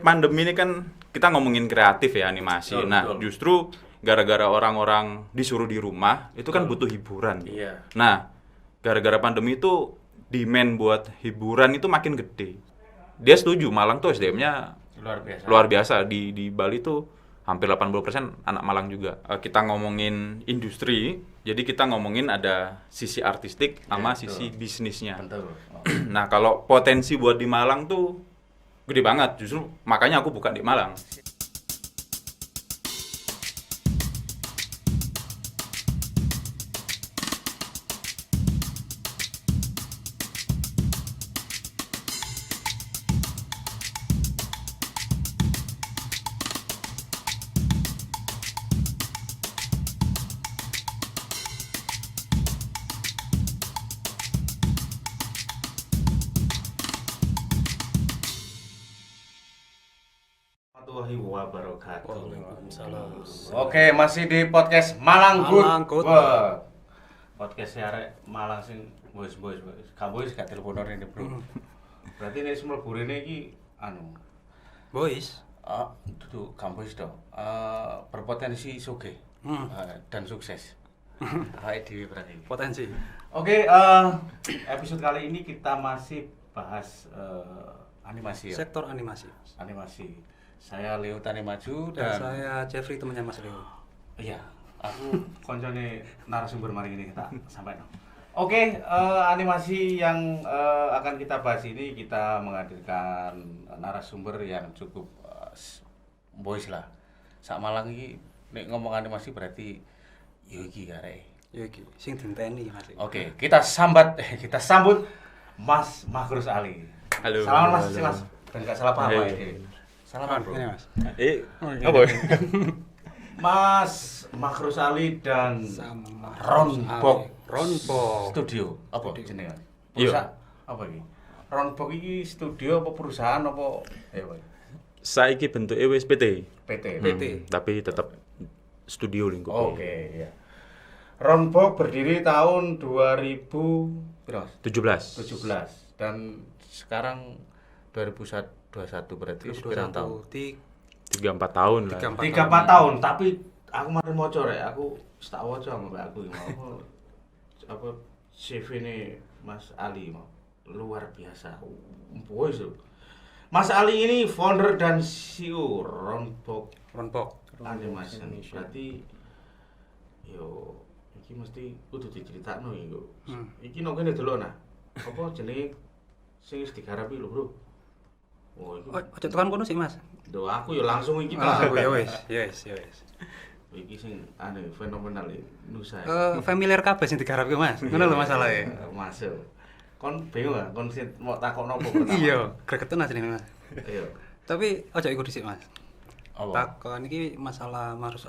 Pandemi ini kan kita ngomongin kreatif ya, animasi. Betul, Nah, betul. justru gara-gara orang-orang disuruh di rumah, itu kan butuh hiburan. Iya. Nah, gara-gara pandemi itu demand buat hiburan itu makin gede. Dia setuju, Malang tuh SDM-nya Luar biasa. luar biasa. Di Bali tuh hampir 80% anak Malang juga. Kita ngomongin industri, jadi kita ngomongin ada sisi artistik sama betul. sisi bisnisnya. Betul. Nah, kalau potensi buat di Malang tuh gede banget, justru makanya aku buka di Malang. Warahmatullahi wabarakatuh. Waalaikumsalam. Oke, masih di podcast Malang Good. Malang Good. Wah. Podcast arek Malang sing boys. Kamu wis gak teleponan ini, Bro. Berarti nek mlebu rene iki Boys. itu kampus dong. Berpotensi sugih dan sukses. Hai Dewi berarti. Potensi. Oke, episode kali ini kita masih bahas animasi ya. Sektor animasi. Animasi. Saya Leo Tani Maju Dan dan saya Jeffrey temannya Mas Leo. iya, aku koncone narasumber mari ini kita sampai. Oke, animasi yang akan kita bahas ini kita menghadirkan narasumber yang cukup boys lah. Sak Malang iki nek ngomong animasi berarti yo iki arek. Ya iki sing dinteni Mas. Oke, kita sambut Mas Makrus Ali. Halo. Salaman Mas, Halo. Mas. Dan gak salah paham Halo. ya. Salaman, Bro. Ini Mas. Apa? Mas Makrus Ali dan Sama Ronbok Ronbok. Studio. Apa jenenge? Iya. Perusahaan apa iki? Ronbok iki studio apa perusahaan apa? Pak. Saiki bentuke wis PT. PT. PT. Tapi tetap studio lingkup. Oke, ya. Ronbok berdiri tahun 2017 dan sekarang 2021 berarti sekarang tahun. 3-4 tahun lah. 3-4 tahun, tapi aku kemarin maca rek, aku tak waca sama mbak aku mau apa CV ini Mas Ali mau luar biasa. Boys. Mas Ali ini founder dan CEO Ronbok Ronbok. Animation. Berarti yo iki mesti kudu diceritakno iki kok. Iki nang kene delok nah. Apa jenenge sing wis digarapi lho, Bro? Oh, iku. Ojo tekan kono sih Mas. Duh, aku yo langsung iki Ah, tak. ya wis, ya wis, ya wis. Iki sing fenomenal iki Nusa. Familiar kabeh sing digarapke Mas. Ngono lho masalahe. Masuk. Kon bingung gak kon sing mau takokno apa pertama? Iya, gregetan asline Mas. Iya. Tapi ojo iku dhisik Mas. Apa? Takon iki masalah Mas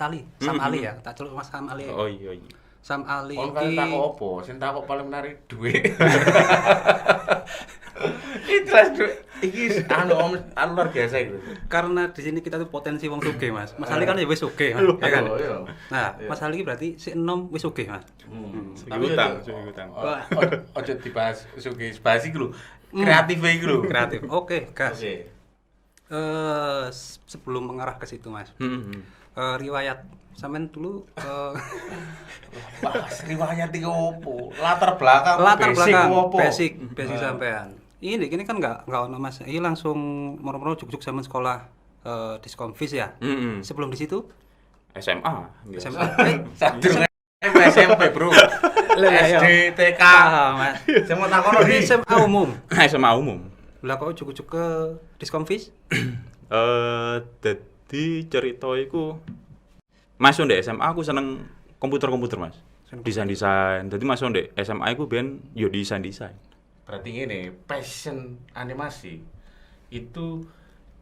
Ali, Sam Ali ya. Tak celuk Mas Sam Ali. Oh iya. Sam Ali Kon kan iki takok apa? Sing takok paling menarik duit. Iki jelas duit. Iki luar biasa iki. karena di sini kita tuh potensi wong sugih Mas. Mas Ali kan ya wis sugih Mas, ya kan. Iya. Nah, Iya. Mas Ali iki berarti si enom wis sugih Mas. Sugih utang. Ojo dibahas sugih, bahas iki lho. Kreatif iki lho. Kreatif. Oke, gas. Oke. Sebelum mengarah ke situ Mas. Hmm. Riwayat sampean dulu Bahas riwayat iki opo? Latar belakang basic sampean. Ini kan nggak ono Mas. Ini langsung moro-moro juk-juk zaman sekolah Diskomfis ya. Sebelum di situ SMA. SMA. Sadurunge SMP, Bro. SD, TK. Mas. Saya mau takono Ini iki. SMA umum. SMA umum. Lah kok juk-juk ke Diskomfis? Jadi cerita iku masuk ndek SMA aku seneng komputer Mas. Desain. Jadi masuk ndek SMA aku ben yo desain. Berarti ini passion animasi itu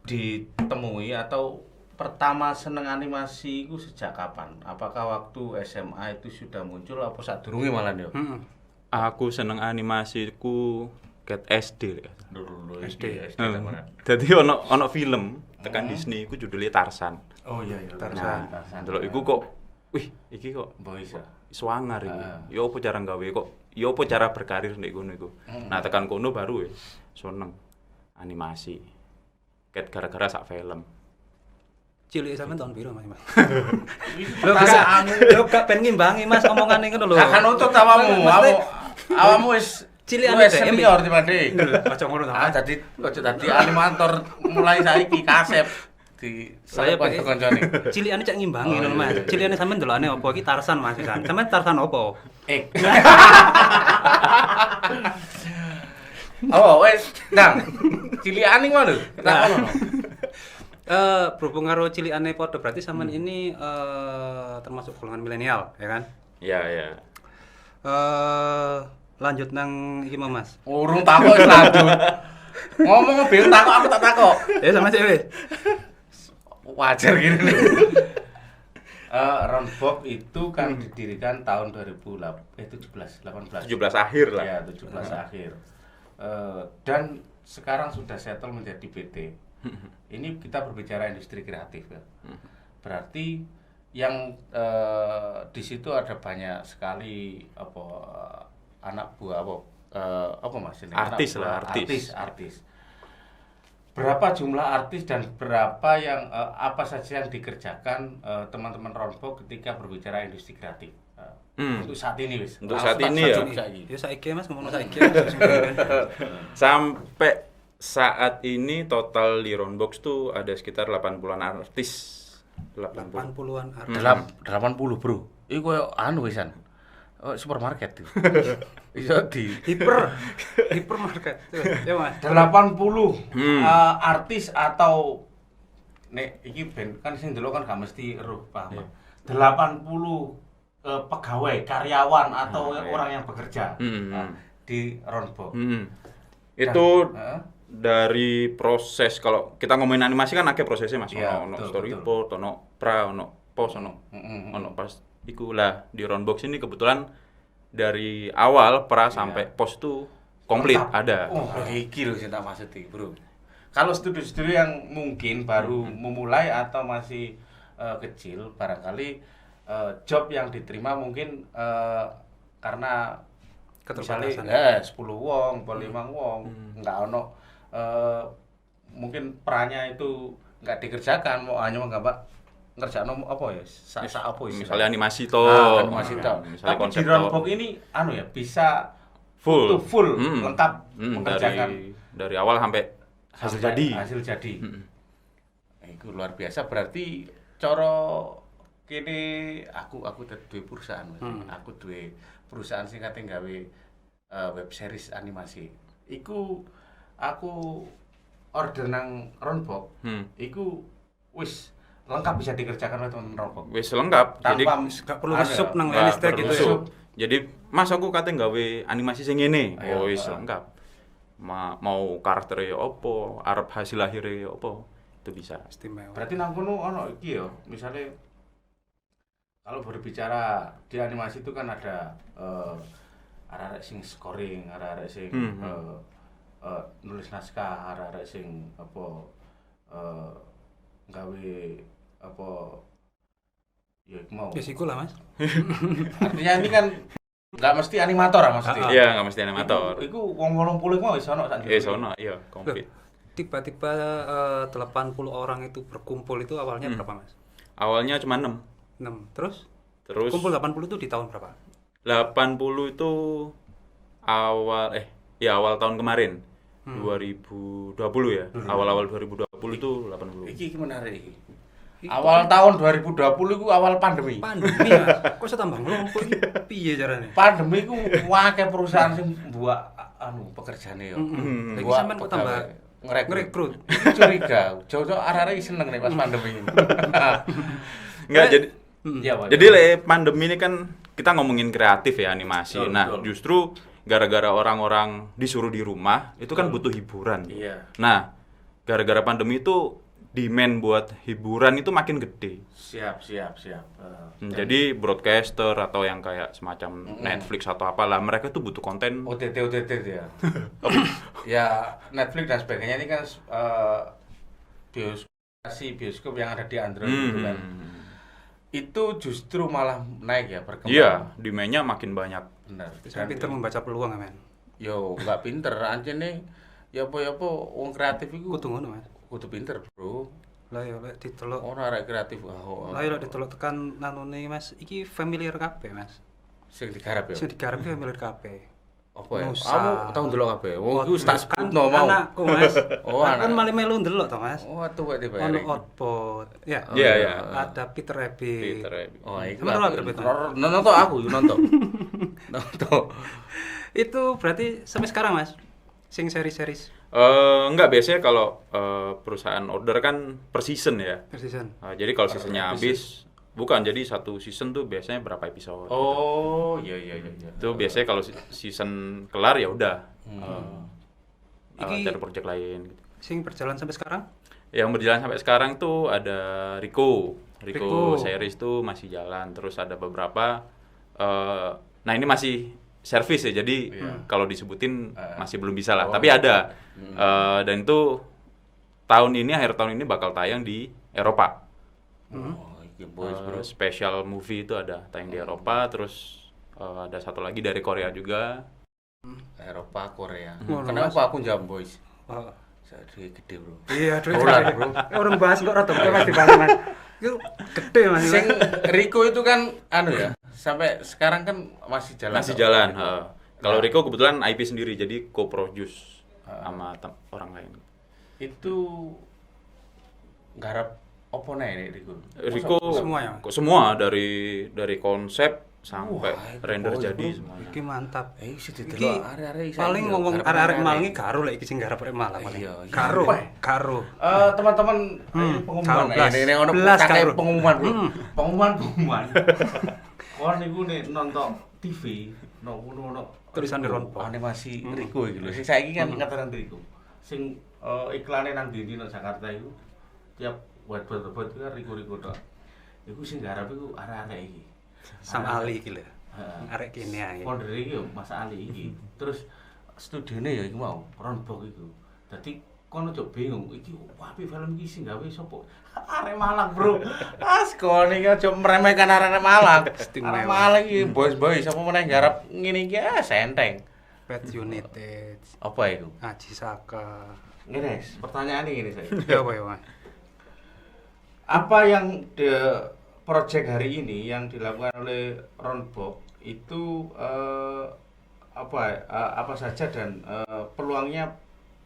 ditemui atau pertama seneng animasi itu sejak kapan? Apakah waktu SMA itu sudah muncul apa sadurunge malah yo? Aku seneng animasi ku ket SD lek. Dulu SD. teman. Jadi ono film tekan Disney iku judulnya Tarzan. Oh iya Nah, Tarzan. delok iku kok wih, iki kok boys ya. swanger iki. Ya apa cara gawe kok? Ya apa cara berkarir ndek kono iku. Nah, tekan kono baru wis seneng animasi. ket gara-gara sak film. Cilik sampean tahun piro Mas? Lho Lho gak ben ngimbangi Mas omongane ngono lho. Kan nutut awamu, awamu wis Cilikane wis senior dibanding. Aja ngono Ah, ta. jadi aja dadi animator mulai saiki kasep di Saya kanca-kancane. cilikane cek ngimbangi ngono Mas. Cilikane sampean delokane apa iki Tarsan Mas kan. Sampean Tarsan apa? Oh, wes, Dang. Cilikane ngono lho. Kita Nah. ngono. Berhubung karo cilikane padha berarti sampean ini termasuk golongan milenial, ya kan? Ya, ya. Lanjut nang iki mau Mas. Urung takok wis lanjut. Ngomong bingung takok aku tak takok. Ya sama cewek. Wajar gini nih. Ronbok itu kan didirikan tahun 18 17 akhir lah. Ya, 17 akhir. Dan sekarang sudah settle menjadi PT. Ini kita berbicara industri kreatif ya. Berarti yang di situ ada banyak sekali anak buah apa Mas ini? Artis Anak lah, buah, artis. Berapa jumlah artis dan berapa yang apa saja yang dikerjakan teman-teman Ronbok ketika berbicara industri kreatif? Untuk saat ini wis. Untuk saat ini ya. Ya saiki Mas ngomong saiki. Sampai saat ini total di Ronbox tuh ada sekitar 80-an artis. 80-an artis. 80 bro. Iku koyo anu wisan. Supermarket. Iso di Hipermarket. Ya Mas. 80 artis atau nek iki ben kan sing delok kan gak mesti eruh paham. 80 pegawai, karyawan atau orang yang bekerja di Ronbok. Itu dari proses, kalau kita ngomongin animasi kan akeh prosesnya Mas. Iya, Ono betul, storyboard, ono pra, ono post, ono pas iku lah di Ronbox ini kebetulan dari awal pra sampai post tuh komplit Lengkap. ada. Oh, iki lho sing tak maksud iki, Bro. Kalau studio-studio yang mungkin baru memulai atau masih kecil, barangkali job yang diterima mungkin karena Keterbatasan. misalnya 10 wong, 5 wong, enggak ono mungkin perannya itu enggak dikerjakan, mau hanya menggambar ngerjakno apa ya? Sak apa istilahnya? Misalnya animasi toh. Animasi toh. Misalnya Tapi konsep di Ronbok ini anu ya, bisa full lengkap mengerjakan dari awal sampai hasil jadi. Hasil jadi. Itu luar biasa, berarti cara kene aku duwe perusahaan Mas. Aku duwe perusahaan sing kate gawe web series animasi. Iku aku order nang Ronbok. Iku wis lengkap bisa dikerjakan oleh teman Ronbok. Wis lengkap. Jadi Tanpa Gak perlu ngesup nang listrik gitu ya. Jadi Mas aku kate gawe animasi sing ngene. Ayo, Oh wis lengkap. Mau karakternya opo, arep hasil akhirnya opo, itu bisa. Istimewa. Berarti nang kono ono iki ya, misalnya kalau berbicara di animasi itu kan ada arek-arek sing scoring, arek-arek sing nulis naskah, arek-arek sing gawe ya iku mau. Ya siku lah Mas. Artinya ini kan nggak mesti animator ah maksudnya. Iya, nggak mesti animator. Iku wong 80 mau wis ono sak. Sono, iya, komplit. Tiba-tiba 80 orang itu berkumpul itu awalnya berapa Mas? Awalnya cuma 6. 6. Terus Terus kumpul 80 itu di tahun berapa? 80 itu awal tahun kemarin. 2020 ya. Awal-awal 2020 itu 80. Iki menarik iki. Awal tahun 2020 itu awal pandemi. Pandemi Mas. Kok iso tambah ngelompok iki piye carane? Pandemi ku akeh perusahaan sing buat pekerjaane yo. Lagi sampean kok tambah ngerekrut. Curiga. Jojo arek-arek seneng nih pas pandemi ini. Enggak, jadi Iya, Pak. jadi pandemi ini kan kita ngomongin kreatif ya, animasi. Betul, Nah, betul. justru gara-gara orang-orang disuruh di rumah, itu kan butuh hiburan. Iya. Nah, gara-gara pandemi itu demand buat hiburan itu makin gede. Siap. Jadi broadcaster atau yang kayak semacam Netflix atau apalah, mereka tuh butuh konten. OTT ya. Ya Netflix dan sebagainya ini kan bioskop yang ada di Android itu kan. Itu justru malah naik ya, berkembang. Iya, demand-nya makin banyak. Benar. Saya pinter membaca peluang men. Yo nggak pinter, anjene ya apa wong kreatif iku Kudu ngono Mas. kudu pinter, Bro. Lah ya lek didelok. Ono arek kreatif Lah ya lek didelok tekan nanune Mas, iki familiar kabeh Mas. sing digarap ya. Sing digarap iki familiar kabeh. Apa ya? Nusa. Kamu tau ndelok kabeh. Wong iku wis tak Kan sebutno mau. Anakku Mas. Oh, Aku kan anak. malah melu ndelok to Mas. Oh, tuwek tiba Ono hari. Outbound. Ya. Iya, iya. Ada Peter Rabbit. Peter Rabbit. Oh, iku. Sama nonton Rabbit. Nonton aku, nonton. Nonton. Itu berarti sampai sekarang Mas. Sing seri-series Enggak, biasanya kalau perusahaan order kan per season ya. per season. Jadi kalau seasonnya habis, bukan, jadi satu season tuh biasanya berapa episode. Oh, iya. Itu biasanya kalau season kelar ya udah. Iki- Cari project lain gitu. Sing berjalan sampai sekarang? Yang berjalan sampai sekarang tuh ada Rico Rico. series tuh masih jalan. Terus ada beberapa nah ini masih service ya, jadi kalau disebutin masih belum bisa lah, tapi ada. Dan itu akhir tahun ini bakal tayang di Eropa. Oh, iki boys, Bro. Special movie itu ada tayang di Eropa. Terus ada satu lagi dari Korea juga. Eropa, Korea. Hmm. Kenapa aku jawab boys? Oh. Saya gede, Bro. Iya, aduh. Dolar, Bro. Orang bahas kok rada Mas dibahas Mas. Itu gede Mas. Sing Rico itu kan anu ya, sampai sekarang kan masih jalan. Masih jalan. Kalau Rico kebetulan IP sendiri, jadi co-produce sama orang lain. Itu garap opo nih Rico? Rico Semuanya? semua dari konsep sampai Wah, itu render boys, jadi bro. semuanya. Iki mantap. Isi Iki didelok arek-arek isa paling iki ngomong garap arek-arek arek-arek. Malang iki karo lek iki sing garap arek Malang paling. Iya, iya. Karo, Apa ya? karo. Teman-teman ini pengumuman. karo, blas. Ini ono Blas, kakek karo. pengumuman, Bro. Pengumuman. Kon niku nek nonton TV, ono Tulisan di Ronpo. animasi Rico iki lho. Sing saiki kan ngataran Rico. Sing iklane nang ndi nang Jakarta iku tiap buat kan Rico tok. Iku sing garap iku arek-arek iki. Sam Ali iki lho. Heeh. Arek kene ae. Founder iki yo Mas Ali iki. Terus studione ya iku mau Ronbok iku. Dadi kono ojo bingung iki apik film iki sing gawe sapa? Arek Malang, Bro. Kono iki ojo meremehkan arek Malang. Istimewa. Arek Malang iki boys sapa meneh garap ngene iki senteng. Pet United, Apa iku? Aji Saka. Ngene, pertanyaan ini saya. Ya apa ya, Mas? Apa yang project hari ini yang dilakukan oleh Ronbok itu apa saja dan peluangnya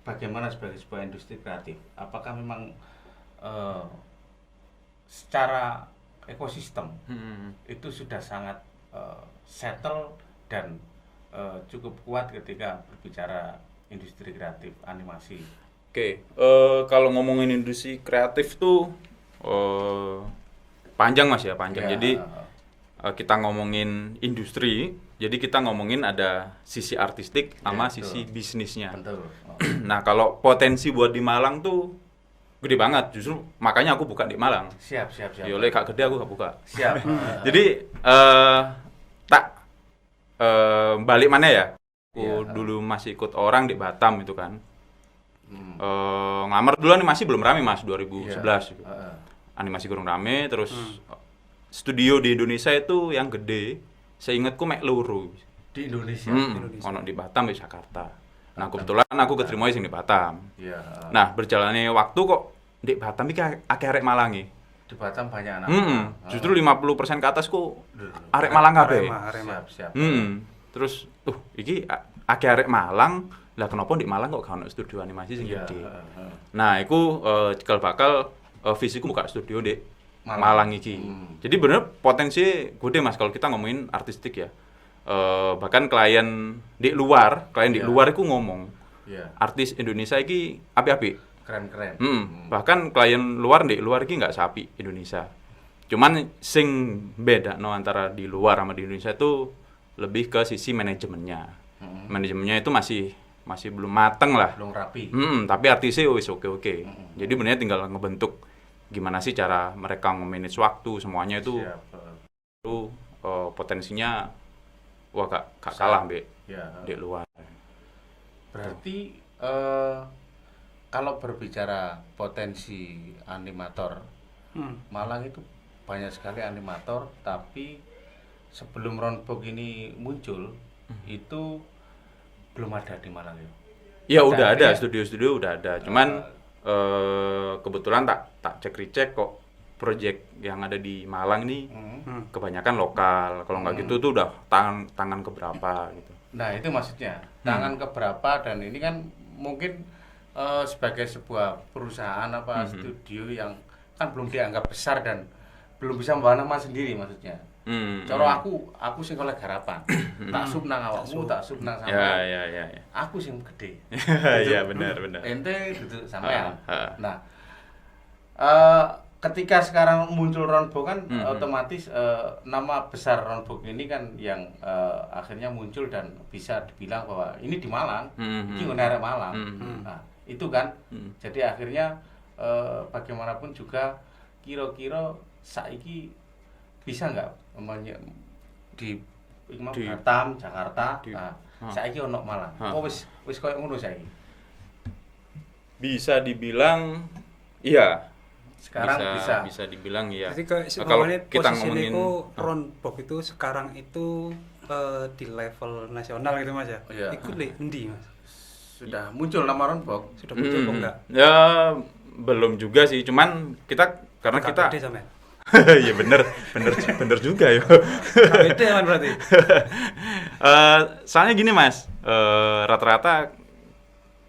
bagaimana sebagai sebuah industri kreatif? Apakah memang secara ekosistem itu sudah sangat settle dan cukup kuat ketika berbicara industri kreatif animasi? Oke, kalau ngomongin industri kreatif tuh panjang Mas ya, panjang. Ya. Jadi kita ngomongin industri, jadi kita ngomongin ada sisi artistik sama betul. sisi bisnisnya. Betul. Nah, kalau potensi buat di Malang tuh gede banget, justru makanya aku buka di Malang. Siap. Yole kak gede aku gak buka. Siap. Jadi tak balik mana ya? Aku Iya. dulu masih ikut orang di Batam itu kan. Ngamar dulu animasi belum rame Mas, 2011 gitu. Animasi kurang rame, terus studio di Indonesia itu yang gede, seingatku mek loro. Di Indonesia. Ono di Batam di Jakarta. Nah, kebetulan aku keterima sing di Batam. Iya. Nah, berjalannya waktu kok di Batam iki akeh arek Malangi. Di Batam banyak anak. Justru 50% ke atas ku arek Malang kabeh. Arema. Siap. Terus iki akeh arek Malang, lah kenapa di Malang kok gak ono studio animasi sing Iya. gede. Nah, iku cikal bakal visiku buka studio di Malang. Malang iki. Jadi bener potensi gede Mas kalau kita ngomongin artistik ya. Bahkan klien di luar iku ngomong, Iya. artis Indonesia iki api-api. Keren. Bahkan klien luar iki nggak sapi Indonesia. Cuman sing beda no antara di luar sama di Indonesia itu lebih ke sisi manajemennya. Manajemennya itu masih belum mateng lah. Belum rapi. Tapi artisnya wis oke. Jadi benernya tinggal ngebentuk gimana sih cara mereka nge-manage waktu semuanya itu. Siap. Itu potensinya wah gak kalah mbek Ya. di luar. Berarti kalau berbicara potensi animator, Malang itu banyak sekali animator, tapi sebelum Ronbok ini muncul, itu belum ada di Malang ya. Ya Pada udah ada akhirnya, studio-studio udah ada. Cuman kebetulan tak cek kok project yang ada di Malang ini kebanyakan lokal. Kalau nggak gitu tuh udah tangan keberapa gitu. Nah itu maksudnya tangan keberapa, dan ini kan mungkin sebagai sebuah perusahaan studio yang kan belum dianggap besar dan belum bisa membawa nama sendiri maksudnya. Cara aku sing oleh garapan. Tak sub nang awakmu, tak sub nang sama. Ya. Aku sing gede. Iya benar. Ente duduk sampean. Nah, ketika sekarang muncul Ronbox kan otomatis nama besar Ronbox ini kan yang akhirnya muncul dan bisa dibilang bahwa ini di Malang, ini arek Malang. Nah, itu kan. Jadi akhirnya bagaimanapun juga kira-kira saiki bisa nggak di Batam, Jakarta, saiki ono Malang. Wis koyo ngono saiki. Bisa dibilang iya. Sekarang bisa dibilang iya. Jadi kalau kita posisi ngomongin Ronbox itu sekarang itu di level nasional gitu Mas ya. Iya. Iku endi Mas? Sudah muncul nama Ronbox. Sudah muncul kok enggak? Ya belum juga sih, cuman karena kita KPD sampean. Iya bener juga ya. KPD kan berarti. Soalnya gini Mas, rata-rata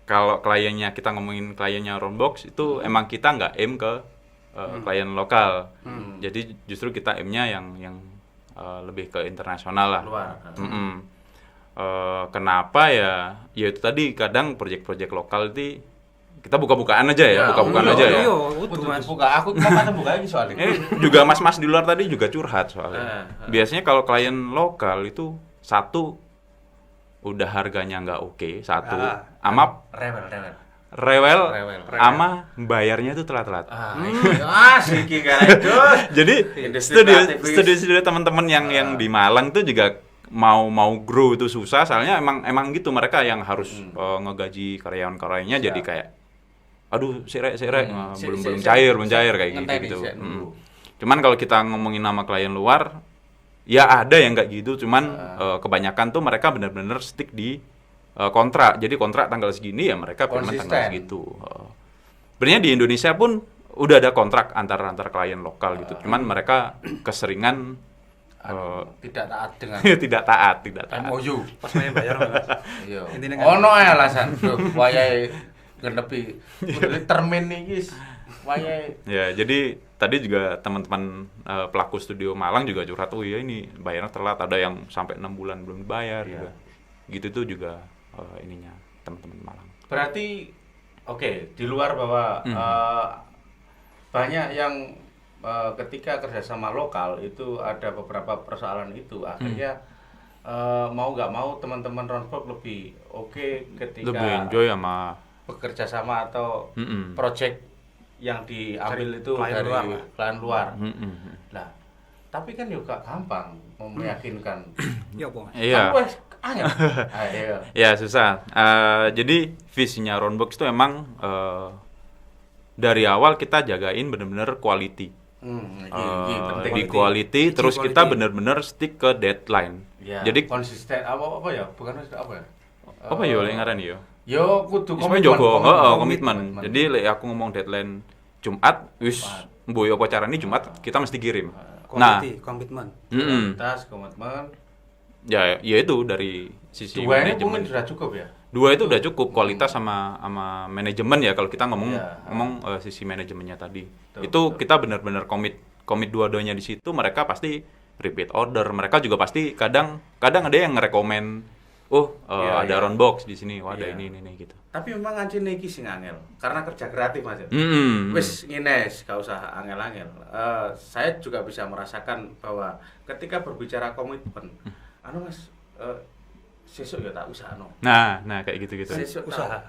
kalau kliennya, kita ngomongin kliennya Ronbox itu emang kita nggak aim ke klien lokal. Jadi justru kita aimnya yang lebih ke internasional lah. Luar. Kenapa ya? Ya itu tadi kadang proyek-proyek lokal itu kita buka-bukaan aja ya, buka-bukaan aja ya. Iya, utuh Mas. Buka aku kemarin buka lagi soalnya. Juga mas-mas di luar tadi juga curhat soalnya. Biasanya kalau klien lokal itu satu udah harganya nggak oke, satu ama rewel ama bayarnya tuh telat-telat. Siki itu. Jadi studio teman-teman yang di Malang tuh juga mau grow itu susah, soalnya emang gitu, mereka yang harus ngegaji karyawan-karyanya jadi kayak aduh serek belum cair kayak gitu. Cuman kalau kita ngomongin nama klien luar, ya ada yang kayak gitu, cuman kebanyakan tuh mereka benar-benar stick di kontrak. Jadi kontrak tanggal segini ya mereka payment tanggal segitu. Sebenarnya di Indonesia pun udah ada kontrak antar klien lokal gitu. Cuman mereka keseringan tidak taat dengan tidak taat. MOU. Pas main bayar Mas. Iya. Intine kan Ono ae alasan. Wayahe genepi termin iki wayahe. Ya, jadi tadi juga teman-teman pelaku studio Malang juga curhat, oh iya ini bayarnya telat, ada yang sampai 6 bulan belum dibayar juga. Gitu tuh juga ininya teman-teman Malang. Berarti di luar bahwa banyak yang ketika kerjasama lokal itu ada beberapa persoalan itu, akhirnya mau nggak mau teman-teman Ronbox lebih ketika lebih enjoy sama bekerja sama atau project yang diambil itu dari klien luar. Nah, tapi kan juga gampang meyakinkan. Iya, Bang. Iya. Ya susah. Jadi visinya Ronbox itu emang dari awal kita jagain bener-bener quality. Di quality, terus kita bener-bener stick ke deadline. Ya, jadi konsisten apa ya? Bukan apa ya? Apa ya oleh ngaran yo? Yo kudu komitmen. Jadi aku ngomong deadline Jumat, wis mboyo apa carane Jumat kita mesti kirim. Komitmen. Kualitas, komitmen. Ya itu dari sisi dua ini mungkin sudah cukup ya. Dua itu udah cukup, kualitas sama manajemen ya, kalau kita ngomong sisi manajemennya tadi. Betul. Kita benar-benar komit dua-duanya di situ. Mereka pasti repeat order. Mereka juga pasti kadang ada yang ngerekomen, ada Ronbox di sini, ada ini gitu. Tapi memang ancine iki sing angel karena kerja kreatif Mas. Wis ngene, gak usah angel-angel. Saya juga bisa merasakan bahwa ketika berbicara komitmen, Mas, sesuk ya tak usahano. Nah kayak gitu. Sesuk usaha.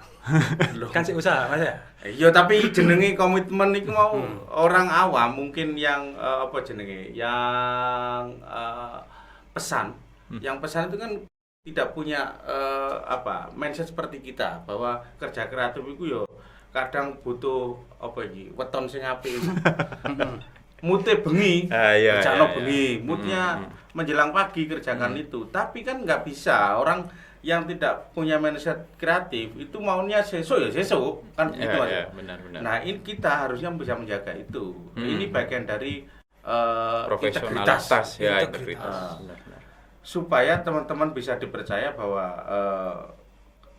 Kan sih usaha Mas ya. Iya, tapi jenenge komitmen iku mau orang awam mungkin yang yang pesan. Yang pesan itu kan tidak punya mindset seperti kita bahwa kerja kreatif itu yo kadang butuh weton sing apik. Mute bengi, kerjaan bengi, moodnya menjelang pagi kerjakan itu. Tapi kan nggak bisa, orang yang tidak punya mindset kreatif itu maunya sesuk ya sesuk kan gitu Mas. Benar. Nah, ini kita harusnya bisa menjaga itu. Ini bagian dari profesionalitas ya, integritas. Supaya teman-teman bisa dipercaya bahwa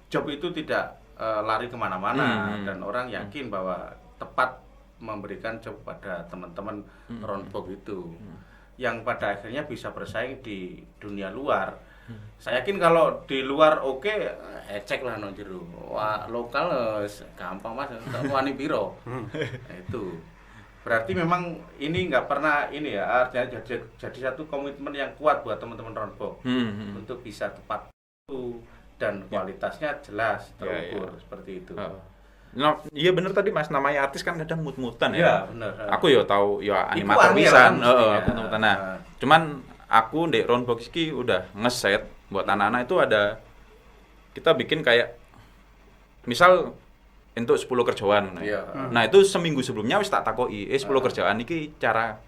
job itu tidak lari kemana-mana dan orang yakin bahwa tepat memberikan job pada teman-teman Ronbok itu yang pada akhirnya bisa bersaing di dunia luar. Saya yakin kalau di luar oke, cek lah no jero. Wah, lokal gampang Mas, wani piro. Nah, itu. Berarti memang ini nggak pernah ini ya, artinya jadi satu komitmen yang kuat buat teman-teman Ronbok untuk bisa tepat waktu dan kualitasnya jelas terukur seperti itu. Nah, iya bener tadi Mas, namanya artis kan kadang mut-mutan ya. Iya, bener. Aku yo tahu yo animator pisan, aku mut-mutan. Nah, cuman aku di Ronbok iki udah ngeset buat anak-anak itu ada kita bikin kayak misal untuk 10 kerjaan. Nah, itu seminggu sebelumnya wis tak takoki, 10 kerjaan iki cara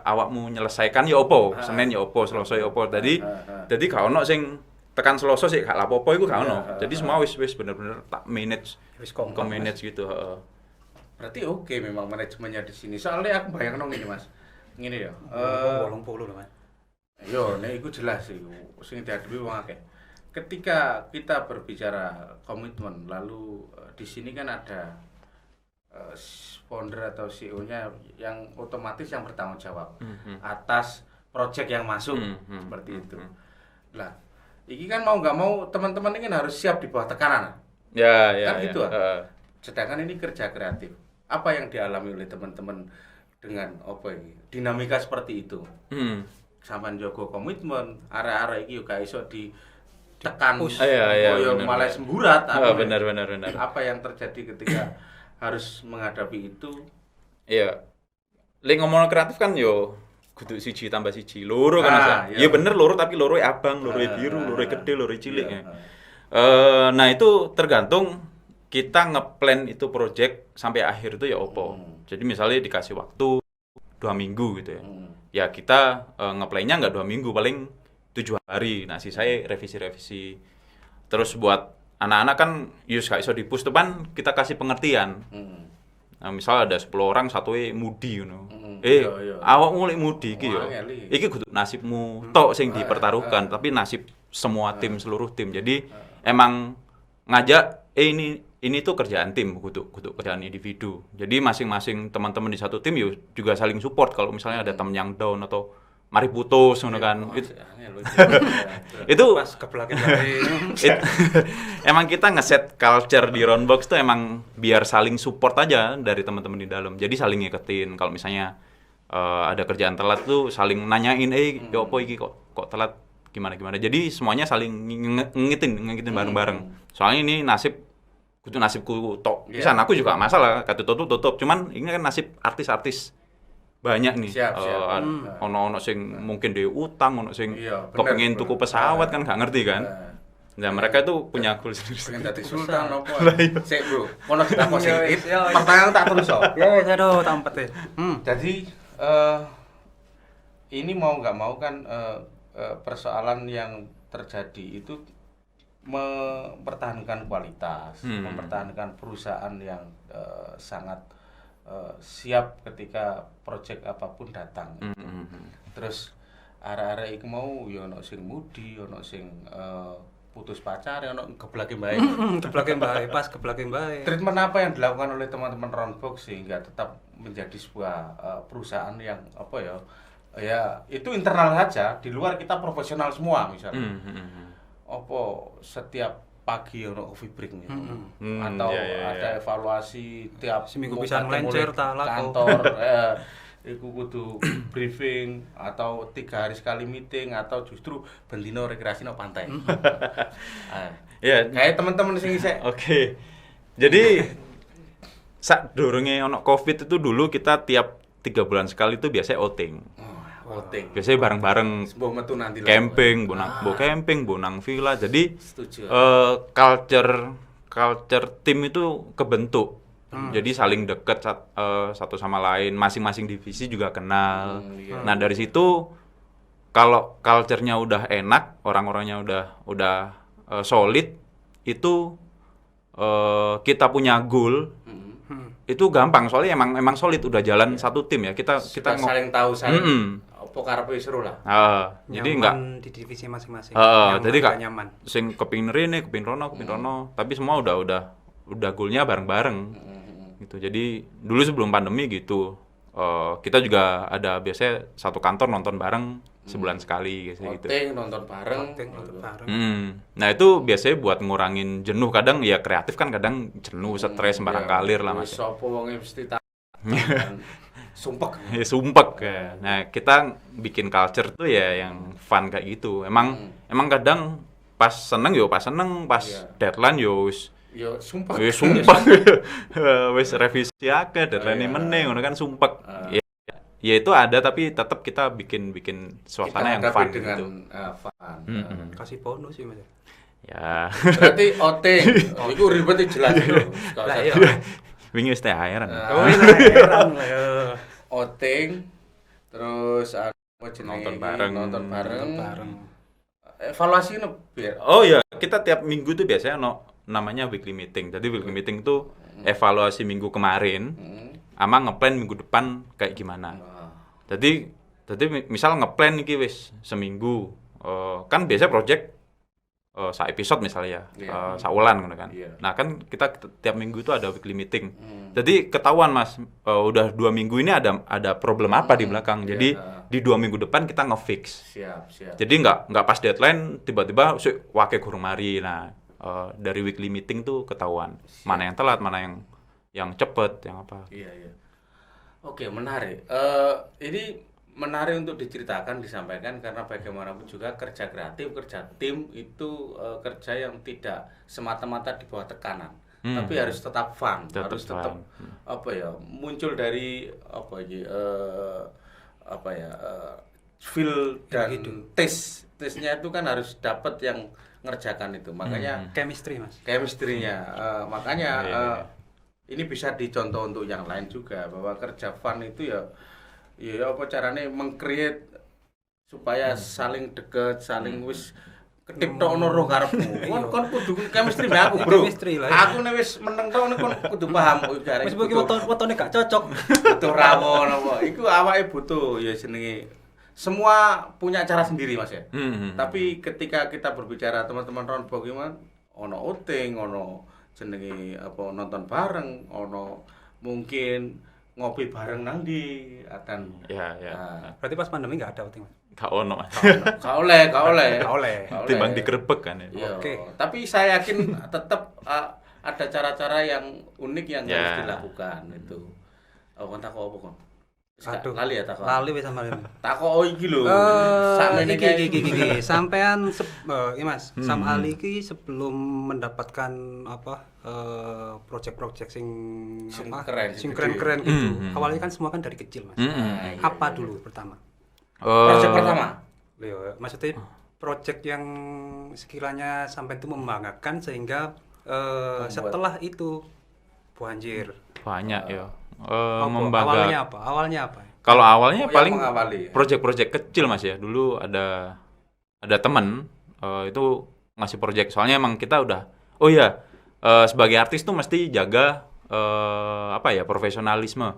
awakmu nyelesaikan ya opo? Senin ya opo, Selasa ya opo. Jadi gak ono sing tekan Selasa sih gak lapo-opo iku gak ono. Jadi semua wis bener-bener tak manage, wis manage gitu, Berarti oke memang manajemennya di sini. Soalnya aku bayangno ngene Mas. Ngene ya. 80 lho Mas. Yo, nek iku jelas iku sing dihadapi wong akeh. Ketika kita berbicara komitmen, lalu di sini kan ada founder atau CEO-nya yang otomatis yang bertanggung jawab atas proyek yang masuk seperti itu. Lah, ini kan mau nggak mau teman-teman ini kan harus siap di bawah tekanan. Kan gitu. Sedangkan ini kerja kreatif. Apa yang dialami oleh teman-teman dengan apa ini? Dinamika seperti itu. Sampeyan jaga komitmen, arek-arek iki yo gak iso ditekan malah semburat. Benar. Apa yang terjadi ketika harus menghadapi itu? Iya. Lek ngomong kreatif kan yo kudu 1 tambah 1 loro kan. Iya bener loro tapi loro abang, loro biru, loro gede, loro cilik. Nah itu tergantung kita ngeplan itu project sampai akhir itu ya opo. Jadi misalnya dikasih waktu 2 minggu gitu ya. Ya kita ngeplannya nggak 2 minggu, paling 7 hari. Nah saya revisi. Terus buat anak-anak kan yus gak iso di-push depan, kita kasih pengertian. Nah misal ada 10 orang satunya mudi awak mulai mudi iki yo. Iki kudu nasibmu tok sing dipertaruhkan, tapi nasib semua tim, seluruh tim. Jadi emang ngajak ini tuh kerjaan tim, kudu kerjaan individu. Jadi masing-masing teman-teman di satu tim juga saling support kalau misalnya ada teman yang down atau mari putus ngono kan. Itu pas kebelakang bae. Emang kita ngeset culture di Ronbox tuh emang biar saling support aja dari teman-teman di dalam. Jadi saling ngiketin kalau misalnya ada kerjaan telat tuh saling nanyain ya opo iki kok telat gimana. Jadi semuanya saling ngingetin bareng-bareng. Soalnya ini nasibku tok. Pisan aku juga masalah, kata tutup. Cuman ini kan nasib artis-artis banyak nih. Siap. Ono sing mungkin dia utang, ono sing kepengin tuku pesawat kan gak ngerti kan. Nah, mereka itu punya goal sendiri. Pengen dadi sultan opo? Sik, Bro. Ono ditakon sik. Pertanyaan tak terus kok. Ya, aduh tampet ya. Jadi ini mau nggak mau kan persoalan yang terjadi itu mempertahankan kualitas, mempertahankan perusahaan yang sangat siap ketika proyek apapun datang. Terus arek-arek iku mau ya ono sing mudi, ono sing putus pacar, ono geblake mbae. Pas geblake mbae. Treatment apa yang dilakukan oleh teman-teman Ronbox sehingga tetap menjadi sebuah perusahaan yang apa ya itu internal saja, di luar kita profesional semua misalnya. Apa setiap pagi ono coffee break nih, atau ada evaluasi tiap seminggu bisa melencer kantor, iku kudu briefing atau 3 hari sekali meeting atau justru bendino rekreasi no pantai. Kayak teman-teman sing isek. Oke. Jadi sak durunge ono Covid itu dulu kita tiap 3 bulan sekali itu biasanya outing. Biasanya bareng-bareng camping, bonang villa. Jadi culture tim itu kebentuk. Jadi saling dekat satu sama lain, masing-masing divisi juga kenal. Nah, dari situ kalau culture-nya udah enak, orang-orangnya udah solid itu kita punya goal itu gampang soalnya emang solid udah jalan satu tim ya kita saling tahu saling apa karepe seru lah. Jadi enggak di divisi masing-masing. Jadi kak nyaman. sing kepingin rene kepingin rono tapi semua udah goalnya bareng-bareng gitu. Jadi dulu sebelum pandemi gitu kita juga ada biasanya satu kantor nonton bareng sebulan sekali gitu. Nonton bareng. Nah itu biasanya buat ngurangin jenuh, kadang ya kreatif kan kadang jenuh, stres, sembarang kalir lah mas. Sopo wonge mesti sumpek. Ya sumpek ya. Nah kita bikin culture tuh ya yang fun kayak gitu. Emang kadang pas seneng, pas deadline sumpek. Wis revisi akeh deadline meneh ngono kan sumpek. Ya itu ada tapi tetap kita bikin suasana yang fun dengan, gitu. Fun. Kasih bonus sih mas. Ya. Berarti outing. Iku ribet jelas lho. Lah iya. Wingi wis THR. Heran lah ya. Outing terus nonton bareng. Evaluasi biar. Oh iya, kita tiap minggu tuh biasanya namanya weekly meeting. Jadi weekly meeting tuh evaluasi minggu kemarin. Ama ngeplan minggu depan kayak gimana. Jadi misal ngeplan nih wis seminggu, kan biasa project sa episode misalnya ya, saulan gitu kan. Nah kan kita tiap minggu itu ada weekly meeting. Jadi ketahuan mas, udah 2 minggu ini ada problem apa di belakang. Jadi di 2 minggu depan kita ngefix. Siap. Jadi nggak pas deadline tiba-tiba wake kurang mari. Nah dari weekly meeting tuh ketahuan mana yang telat, mana yang cepet, yang apa. Iya. Oke, menarik. Ini menarik untuk diceritakan, disampaikan karena bagaimanapun juga kerja kreatif, kerja tim itu kerja yang tidak semata-mata di bawah tekanan, tapi harus tetap fun, harus tetap muncul dari feel dan taste-nya itu kan harus dapat yang ngerjakan itu. Makanya chemistry mas. Chemistry-nya makanya ini bisa dicontoh untuk yang lain juga bahwa kerja fun itu ya apa caranya meng-create supaya saling deket, saling wis ketip tok ono roh karepmu. Kon kudu chemistry mbak aku, Bro. Aku nek wis meneng tok kon kudu paham kok jare. Wis iki wetone gak cocok. Butuh rawon apa. Iku awake butuh ya jenenge. Semua punya cara sendiri Mas ya. Tapi ketika kita berbicara teman-teman round bagaimana ono outing, ono jenenge apa nonton bareng, ono mungkin ngopi bareng nang ndi akan ya. Berarti pas pandemi enggak ada outing mas? Gak ono mas. Gak oleh. Timbang digerebek kan ya. Oke. Tapi saya yakin tetap ada cara-cara yang unik yang harus dilakukan itu. Kon takok apa kon? Aduh, lali ya takok. Lali wis sampean. Takok iki lho. Sakmene iki sampean Mas, Sam Ali iki sebelum mendapatkan project-project sing keren gitu. Awalnya kan semua kan dari kecil, Mas. Apa dulu pertama? Project pertama. Maksudnya project yang sekiranya sampai itu membanggakan sehingga setelah itu banjir. Banyak ya. Awalnya apa? Kalau awalnya paling project-project kecil mas ya. Dulu ada teman itu ngasih project. Soalnya emang kita udah sebagai artis tuh mesti jaga profesionalisme,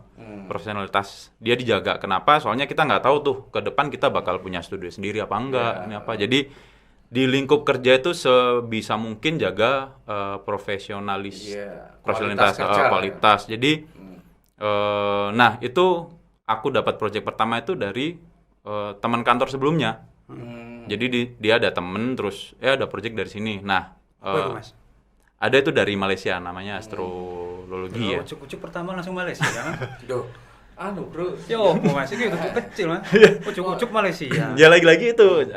profesionalitas dia dijaga. Kenapa? Soalnya kita nggak tahu tuh ke depan kita bakal punya studio sendiri apa enggak. Ini apa? Jadi di lingkup kerja itu sebisa mungkin jaga profesionalitas kualitas. Jadi nah itu aku dapat project pertama itu dari teman kantor sebelumnya. Jadi dia ada temen terus ada project dari sini. Nah ada itu dari Malaysia namanya astrologi ya. Ucuk pertama langsung Malaysia kan? Bro. Yo, masih gitu kecil mah. Ucuk Malaysia. Ya lagi-lagi itu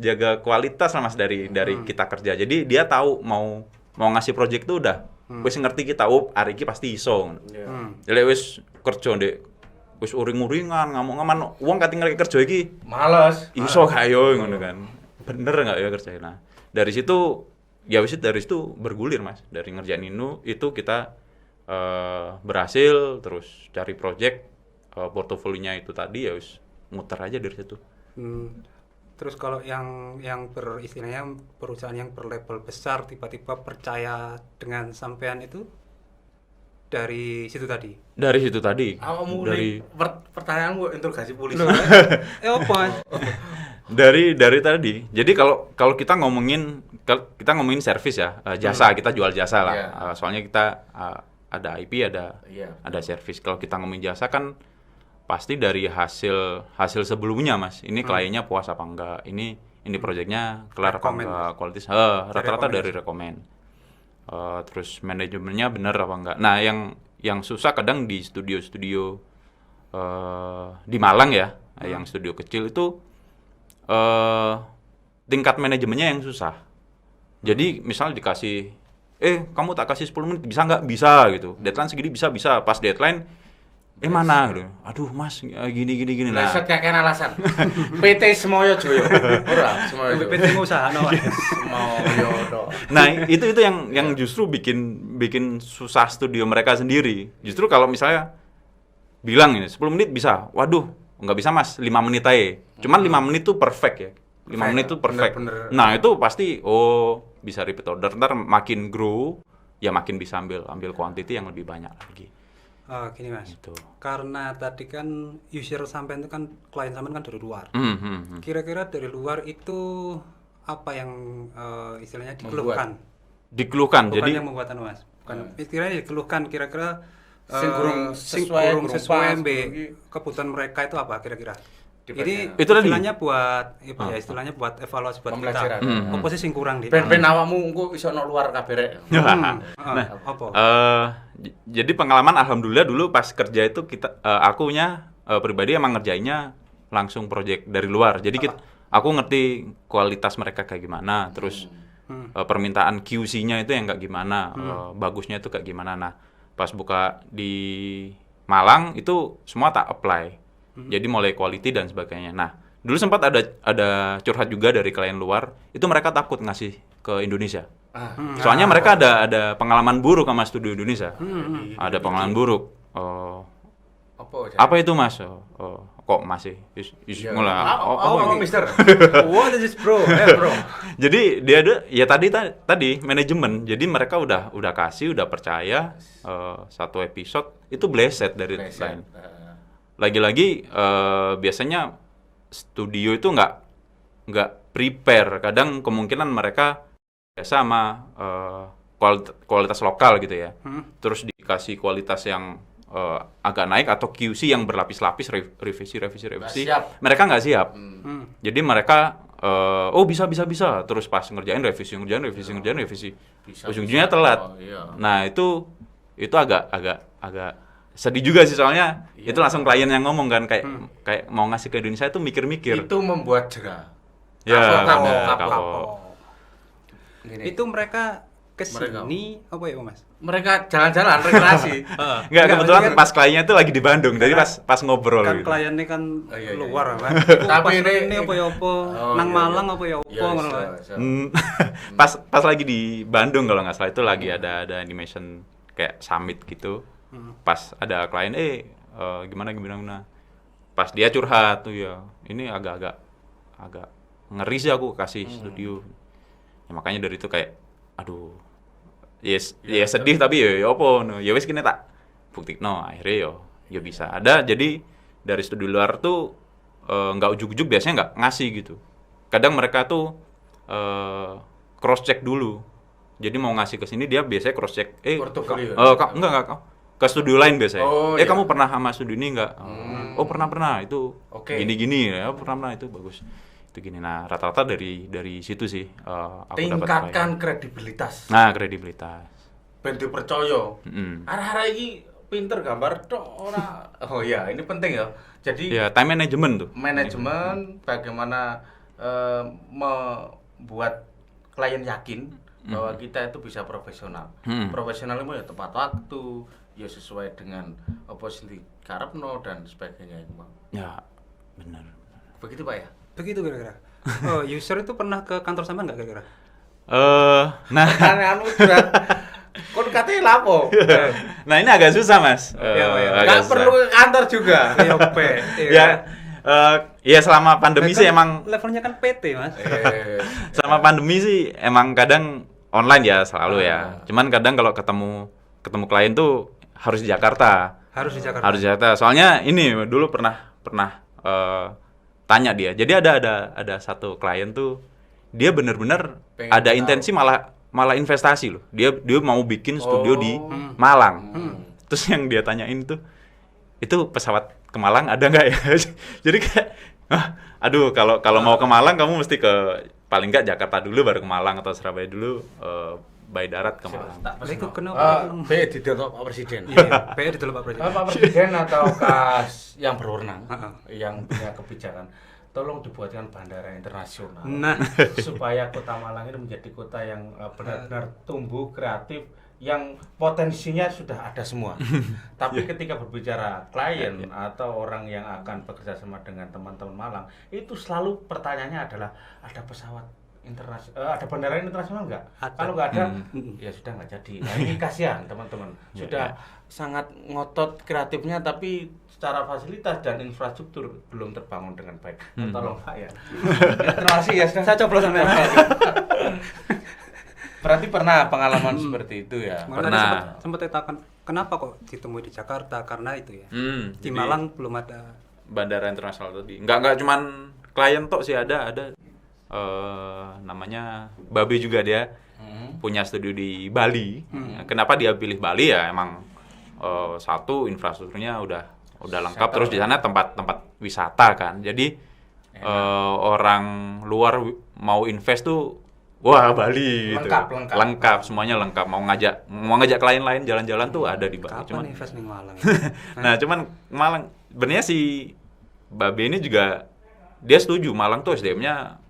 jaga kualitas lah mas dari kita kerja. Jadi dia tahu mau ngasih project itu udah wis ngerti kita hari iki pasti iso. Jadi wis kerja ndek wis uring-uringan ngamuk-ngaman wong kating kerja iki males. Iso gak yo ngono kan. Bener enggak ya kerja. Nah, dari situ bergulir mas. Dari ngerjain itu kita berhasil terus cari project portofolionya itu tadi ya wis muter aja dari situ. Terus kalau yang istilahnya perusahaan yang berlabel besar tiba-tiba percaya dengan sampean itu dari situ tadi. Dari situ tadi. Awakmu Dari pertanyaanmu interogasi polisi. Apa? dari tadi. Jadi kalau kita ngomongin servis ya, jasa, kita jual jasa lah. Yeah. Soalnya kita ada IP, ada Iya. ada servis. Kalau kita ngomongin jasa kan pasti dari hasil sebelumnya, Mas. Ini kliennya puas apa enggak? Ini proyeknya kelar apa Rekomen. enggak? Kualitas rata-rata dari rekomen. Terus manajemennya bener apa enggak? Nah, yang susah kadang di studio-studio di Malang ya, yang studio kecil itu tingkat manajemennya yang susah. Jadi misal dikasih, kamu tak kasih 10 menit, bisa nggak? Bisa gitu. Deadline segini bisa. Pas deadline, mana gitu. Aduh mas, gini. Nah, kakek alasan. PT Semoyo Joyo. Ora, Semoyo Joyo. PT usaha no. Semoyo do. Nah, itu yang justru bikin susah studio mereka sendiri. Justru kalau misalnya bilang ini 10 menit bisa. Waduh, nggak bisa mas, 5 menit aja. Cuman 5 menit tuh perfect ya. 5 menit tuh perfect. Bener-bener. Nah, itu pasti bisa repeat order. Ntar makin grow, ya makin bisa ambil quantity yang lebih banyak lagi. Oh, gini mas. Gitu. Karena tadi kan user sampean itu kan klien sampean kan dari luar. Hmm. Kira-kira dari luar itu apa yang istilahnya dikeluhkan? Dikeluhkan. Bukan Jadi yang membuatan mas. Bukan istilahnya dikeluhkan kira-kira Sing kurang kurang sesuai pas, mbek iki. kebutuhan mereka itu apa kira-kira? Dibanding- Ini Itu tadi. istilahnya buat evaluasi buat Pembelajaran. kita. Apa sih sing kurang di? Ben awakmu engko iso nang luar kabeh rek. Apa? Jadi pengalaman alhamdulillah dulu pas kerja itu akunya pribadi emang ngerjainnya langsung project dari luar. Jadi aku ngerti kualitas mereka kayak gimana, terus permintaan QC-nya itu yang kayak gimana, bagusnya itu kayak gimana. Nah, pas buka di Malang itu semua tak apply. Jadi mulai quality dan sebagainya. Nah, dulu sempat ada curhat juga dari klien luar, itu mereka takut ngasih ke Indonesia. Soalnya mereka ada pengalaman buruk sama studio Indonesia. Ada pengalaman buruk. Apa itu mas? Kok masih? Mulai. Oh, Mister. What is this bro? Bro. Jadi dia tadi manajemen. Jadi mereka udah kasih, udah percaya satu episode itu bleset dari klien. Lagi-lagi biasanya studio itu nggak prepare. Kadang kemungkinan mereka biasa sama kualitas lokal gitu ya. Terus dikasih kualitas yang agak naik atau QC yang berlapis-lapis, revisi. Siap. Mereka nggak siap. Jadi mereka bisa. Terus pas ngerjain revisi. Ujung-ujungnya telat. Nah itu agak sedih juga sih soalnya itu langsung klien yang ngomong kan kayak mau ngasih ke Indonesia itu mikir-mikir. Itu membuat jerah. Ya, Kapok. Itu mereka kesini apa ya mas? Mereka jalan-jalan rekreasi. Enggak, kebetulan pas kliennya itu lagi di Bandung. Jadi pas ngobrol Kan gitu. kliennya kan Iya. luar kan. Tapi ini apa ya apa? Nang Malang apa ya apa ngono lho. Pas lagi di Bandung kalau nggak salah itu lagi ada animation kayak summit gitu. Pas ada klien gimana pas dia curhat tuh ya ini agak ngeri sih aku kasih studio ya, makanya dari itu kayak aduh ya sedih tapi ya apa no ya wes kene tak buktikno akhirnya ya bisa ada. Jadi dari studio luar tuh nggak ujuk-ujuk biasanya nggak ngasih gitu. Kadang mereka tuh cross check dulu. Jadi mau ngasih ke sini dia biasanya cross check Portofolio. Enggak ke studio lain biasanya. Oh, iya. Kamu pernah sama studio ini enggak? Oh, pernah itu. Oke. Gini ya, pernah itu bagus. Itu gini. Nah, rata-rata dari situ sih aku dapat Tingkatkan klien. kredibilitas. Nah, kredibilitas. Ben dipercaya. Mm. Arah-arah iki pinter gambar tok ora. Oh iya, ini penting ya. Jadi Ya, time management tuh. manajemen bagaimana membuat klien yakin bahwa kita itu bisa profesional. Profesional itu ya tepat waktu, ya sesuai dengan apa sing dikarepno dan sebagainya itu, Bang. Ya, benar. Begitu, Pak ya? Begitu kira-kira. Oh, user itu pernah ke kantor sampean enggak kira-kira? Nah, Anu berat. Kon katanya lapo? nah ini agak susah, Mas. Iya. Agak Enggak susah. perlu ke kantor juga. POP. Ya, Iya, selama pandemi sih emang levelnya kan PT, Mas. selama pandemi sih emang kadang online ya selalu ya. Cuman kadang kalau ketemu klien tuh harus di Jakarta. Harus di Jakarta. Harus di Jakarta. Soalnya ini dulu pernah tanya dia. Jadi ada satu klien tuh dia bener-bener ada intensi malah investasi loh. Dia mau bikin studio di Malang. Terus yang dia tanyain tuh, itu pesawat ke Malang ada nggak ya? Jadi kayak, aduh kalau mau ke Malang kamu mesti ke paling nggak Jakarta dulu baru ke Malang atau Surabaya dulu by darat ke Malang. Itu kenapa? B didelok Pak Presiden. Iya, B didelok Pak Presiden. Pak Presiden atau kas yang berwenang, yang punya kebijakan, tolong dibuatkan bandara internasional. Nah, supaya Kota Malang ini menjadi kota yang benar-benar tumbuh kreatif, yang potensinya sudah ada semua. Tapi ketika berbicara klien atau orang yang akan bekerja sama dengan teman-teman Malang, itu selalu pertanyaannya adalah ada pesawat internasional, ada bandara internasional nggak? Kalau nggak ada, ya sudah nggak jadi. Nah, ini kasihan teman-teman. Sudah sangat ngotot kreatifnya, tapi secara fasilitas dan infrastruktur belum terbangun dengan baik. Tolong Pak ya. Terima kasih ya. saya coblos sama Berarti pernah pengalaman seperti itu ya? Pernah. Sempat ditakan, kenapa kok ditemui di Jakarta? Karena itu ya. Di Jadi Malang belum ada bandara internasional tadi. Enggak cuman klien tok sih, ada namanya Babe juga dia punya studio di Bali. Kenapa dia pilih Bali ya emang satu infrastrukturnya udah lengkap, terus di sana tempat wisata kan. Jadi orang luar mau invest tuh wah Bali gitu. Lengkap, semuanya lengkap. Mau ngajak klien lain jalan-jalan tuh ada di Bali. Kapan invest nih Malang? Nah, cuman Malang sebenarnya si Babe ini juga dia setuju Malang tuh SDM-nya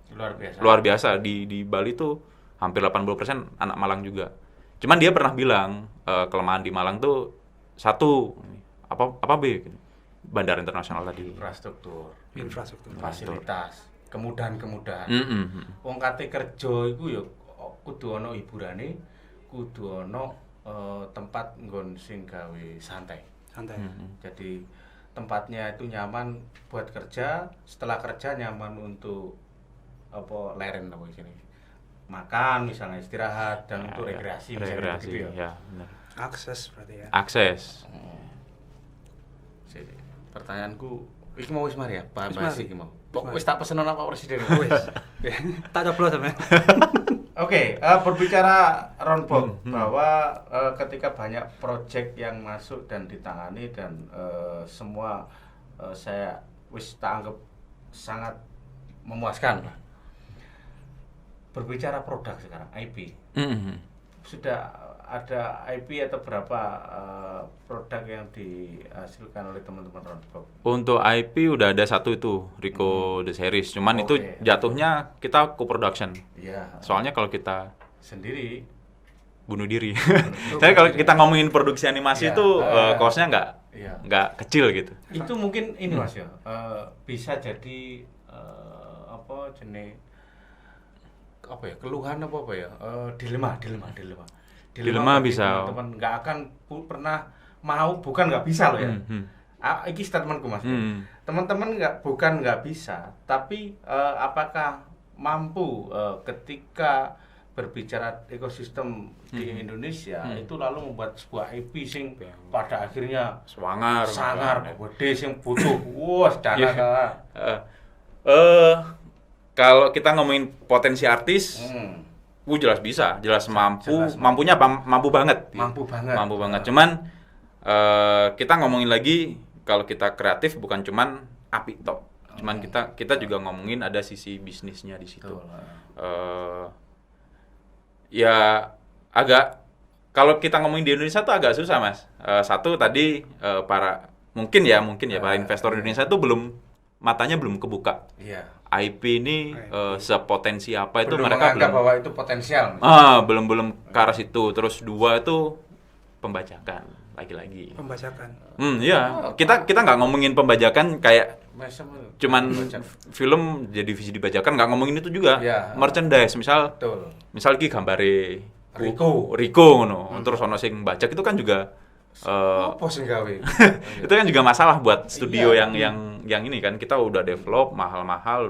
luar biasa. Di Bali tuh hampir 80% anak Malang juga. Cuman dia pernah bilang kelemahan di Malang tuh satu apa B? Bandara internasional tadi. Infrastruktur, Fasilitas. kemudahan. Wong kate kerja iku ya kudu ana hiburane, kudu ana tempat nggon sing gawe santai. Jadi tempatnya itu nyaman buat kerja, setelah kerja nyaman untuk leren apa sini. Makan misalnya, istirahat dan untuk rekreasi misalnya gitu ya. Benar. Akses berarti ya. Akses. Jadi, pertanyaanku iki mau wis mari ya, bahas iki mau. Wis Wis tak pesen ana Pak Presiden. Wis. Tak coblos sama. Oke, berbicara Ronbok bahwa ketika banyak proyek yang masuk dan ditangani dan semua saya wis tak anggap sangat memuaskan. Berbicara produk sekarang, IP. Sudah ada IP atau berapa produk yang dihasilkan oleh teman-teman Ronbok? Untuk IP udah ada satu itu, Rico The Series. Cuman itu jatuhnya kita co-production. Iya. Soalnya kalau kita Sendiri bunuh diri. Tapi kalau kita ngomongin produksi animasi itu cost-nya nggak kecil gitu. itu mungkin ini Mas ya, bisa jadi keluhan apa ya, dilema bisa. teman-teman nggak akan pernah mau, bukan nggak bisa loh ya. Ini statementku Mas. Teman-teman bukan nggak bisa, tapi apakah mampu ketika berbicara ekosistem di Indonesia itu lalu membuat sebuah IP sing pada akhirnya sangar gede sing butuh dana. Kalau kita ngomongin potensi artis, jelas bisa, mampu banget. Mampu banget. Cuman kita ngomongin lagi kalau kita kreatif bukan cuman api tok. Cuman kita juga ngomongin ada sisi bisnisnya di situ. Ya agak, kalau kita ngomongin di Indonesia tuh agak susah Mas. Satu tadi mungkin ya para investor Indonesia tuh matanya belum kebuka. Iya. IP ini sepotensi apa itu Belum mereka menganggap bahwa itu potensial. belum ke arah situ. Terus dua itu pembajakan lagi-lagi. Pembajakan. Iya. Kita nggak ngomongin pembajakan kayak cuman Pembajak. film jadi visi dibajakan, nggak ngomongin itu juga. Iya. Merchandise Betul. misal iki gambare Rico ngono. Terus ono sing bajak itu kan juga Apa sih gawe? Itu kan juga masalah buat studio Iya. yang ini kan, kita udah develop mahal-mahal,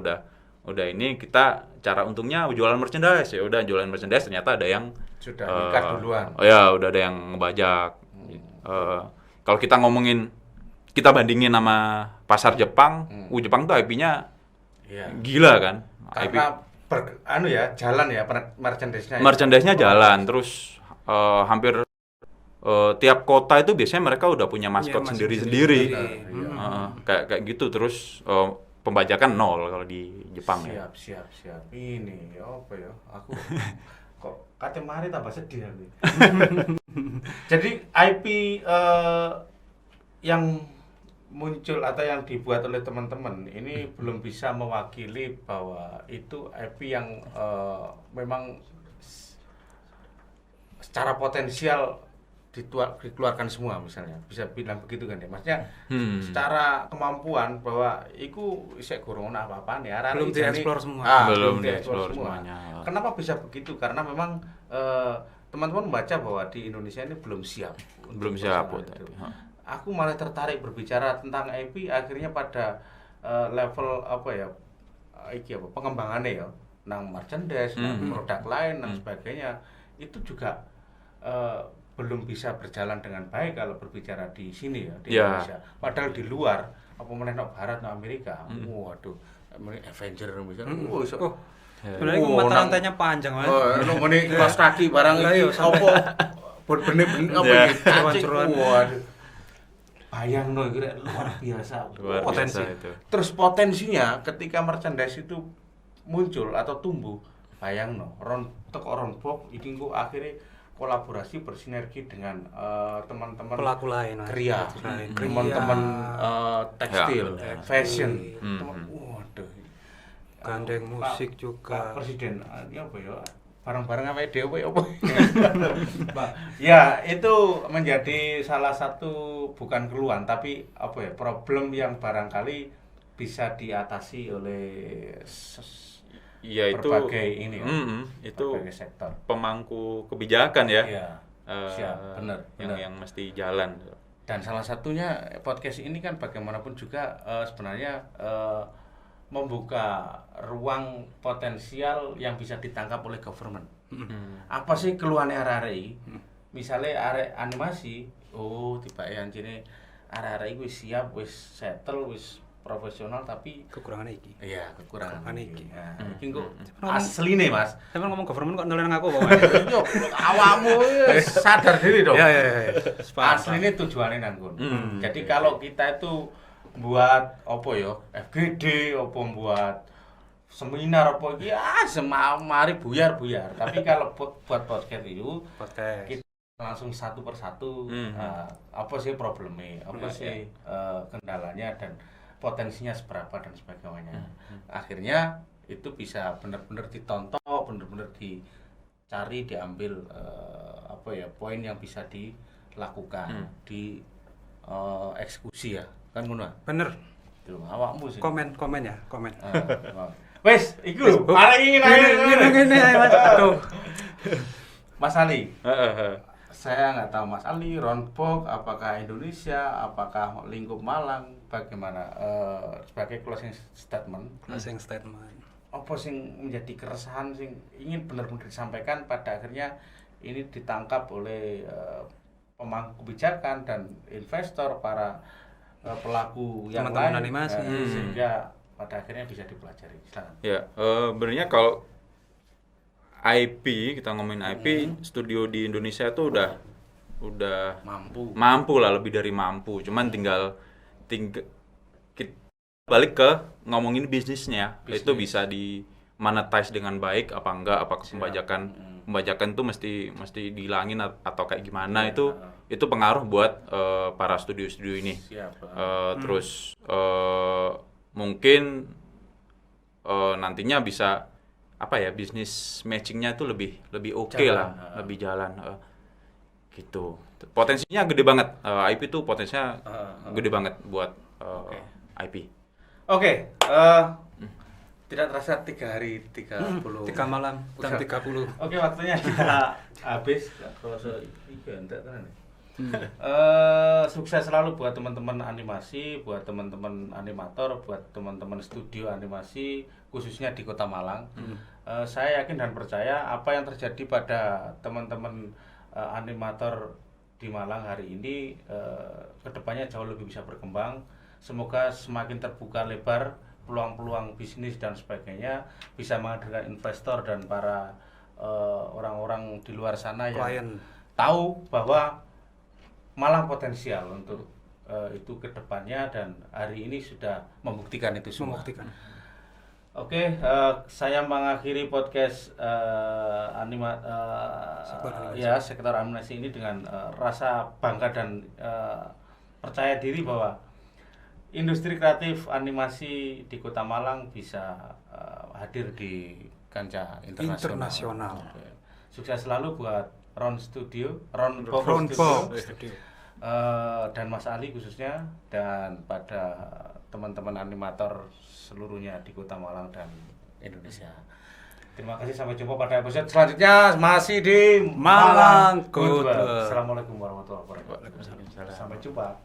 udah ini kita cara untungnya jualan merchandise, ya udah jualan merchandise ternyata ada yang Sudah nikah duluan. Oh ya, udah ada yang ngebajak. Kalau kita ngomongin, kita bandingin sama pasar Jepang, Jepang tuh IP-nya Iya. gila kan. Karena jalan ya merchandise-nya. Merchandise-nya jalan, terus hampir tiap kota itu biasanya mereka udah punya maskot Iya, sendiri-sendiri. Iya. Kayak gitu, terus pembajakan nol kalau di Jepang ya. Siap. Ini apa ya? Aku kok kate mari tambah sedih aku. Jadi IP yang muncul atau yang dibuat oleh teman-teman ini belum bisa mewakili bahwa itu IP yang memang secara potensial dikeluarkan semua, misalnya bisa bilang begitu kan ya, maksudnya secara kemampuan bahwa itu isek gorong apa-apa nih Belum dieksplor semua. Belum dieksplor dieksplor semua. semuanya. Kenapa bisa begitu? Karena memang teman-teman membaca bahwa di Indonesia ini belum siap untuk Belum siap masalah buat itu. IP. Aku malah tertarik berbicara tentang IP akhirnya pada level apa ya, pengembangannya ya, nang merchandise, nang produk lain, nang sebagainya, itu juga belum bisa berjalan dengan baik kalau berbicara di sini ya, di Ya. Indonesia. Padahal di luar, apa meneh nok barat, nok Amerika, waduh, Avenger misalnya, Oh, sebenarnya mata rantainya panjang Mas. ngomongin kelas kaki barang Lah, iki iya, sampai- apa bener-bener apa Ya. iki cacing, Curan-curan. waduh. Bayang no, kira luar biasa. Luar Potensi. biasa itu. Terus potensinya ketika merchandise itu muncul atau tumbuh, bayang no, Ronpok iki engko akhirnya kolaborasi bersinergi dengan teman-teman Pelaku lain Mas. Kria, Lain. teman-teman tekstil, Ya, fashion, Hmm. waduh. Gandeng musik Pak juga. Presiden, ini apa ya? Bareng-bareng sama dhewe apa? Ya, itu menjadi salah satu bukan keluhan tapi apa ya? Problem yang barangkali bisa diatasi oleh Iya itu berbagai ini ya, itu berbagai sektor. pemangku kebijakan ya. Iya. Siap, benar, benar. Yang mesti jalan. Dan salah satunya podcast ini kan bagaimanapun juga sebenarnya membuka ruang potensial yang bisa ditangkap oleh government. Apa sih keluhan RRI? Misalnya arek animasi, tiba yang jene arek-arek wis siap, wis settle, wis profesional tapi Kekurangan iki. iya kekurangan iki. Nah, iki kok Ngomong- asli nih Mas. Saya ngomong government kok nolak aku kok. Yo, awakmu wis sadar diri dong. Ya. Aslinya tujuannya nang kono. Jadi kalau kita itu buat apa ya, FGD, apa buat seminar apa iki mari buyar. Tapi kalau buat podcast itu Podcast. kita langsung satu persatu apa sih problemnya, apa sih kendalanya dan potensinya seberapa dan sebagainya. Akhirnya itu bisa benar-benar ditonton, benar-benar dicari, diambil apa ya poin yang bisa dilakukan di eksekusi ya kan ngono. Bener. Itu awakmu sih. Komen ya, komen. Wes, iku lho. Mari Ngene ae Mas. Aduh. Mas Ali. Heeh. Saya nggak tahu Mas Ali, Ronpok, apakah Indonesia, apakah lingkup Malang, bagaimana sebagai closing statement? Closing statement. Apa sing menjadi keresahan sing ingin benar-benar disampaikan pada akhirnya ini ditangkap oleh pemangku kebijakan dan investor, para pelaku yang Teman-teman lain, animasi. sehingga pada akhirnya bisa dipelajari. Silakan. Ya, sebenarnya kalau IP, kita ngomongin IP, studio di Indonesia tuh udah mampu lah, lebih dari mampu. Cuman tinggal kita balik ke ngomongin bisnisnya. Itu bisa di monetize dengan baik apa enggak, apakah pembajakan tuh mesti dihilangin atau kayak gimana. Itu pengaruh buat para studio-studio ini. Terus mungkin nantinya bisa apa ya, bisnis matchingnya itu lebih oke lah, lebih jalan gitu. Potensinya gede banget, IP tuh potensinya gede banget buat IP. Oke, tidak terasa 3 hari 30 3 malam dan 30. Oke, waktunya kita habis. Kalau iku entek tenan. Sukses selalu buat teman-teman animasi, buat teman-teman animator, buat teman-teman studio animasi khususnya di Kota Malang. Saya yakin dan percaya apa yang terjadi pada teman-teman animator di Malang hari ini kedepannya jauh lebih bisa berkembang. Semoga semakin terbuka lebar peluang-peluang bisnis dan sebagainya, bisa menghadirkan investor dan para orang-orang di luar sana yang tahu bahwa Malang potensial untuk itu kedepannya, dan hari ini sudah membuktikan itu semua. Oke, saya mengakhiri podcast sektor animasi ini dengan rasa bangga dan percaya diri bahwa industri kreatif animasi di Kota Malang bisa hadir di kancah internasional. Sukses selalu buat Ron Box Studio. Dan Mas Ali khususnya, dan pada teman-teman animator seluruhnya di Kota Malang dan Indonesia. Terima kasih, sampai jumpa pada episode selanjutnya masih di Malang Good. Assalamualaikum warahmatullahi wabarakatuh. Sampai jumpa.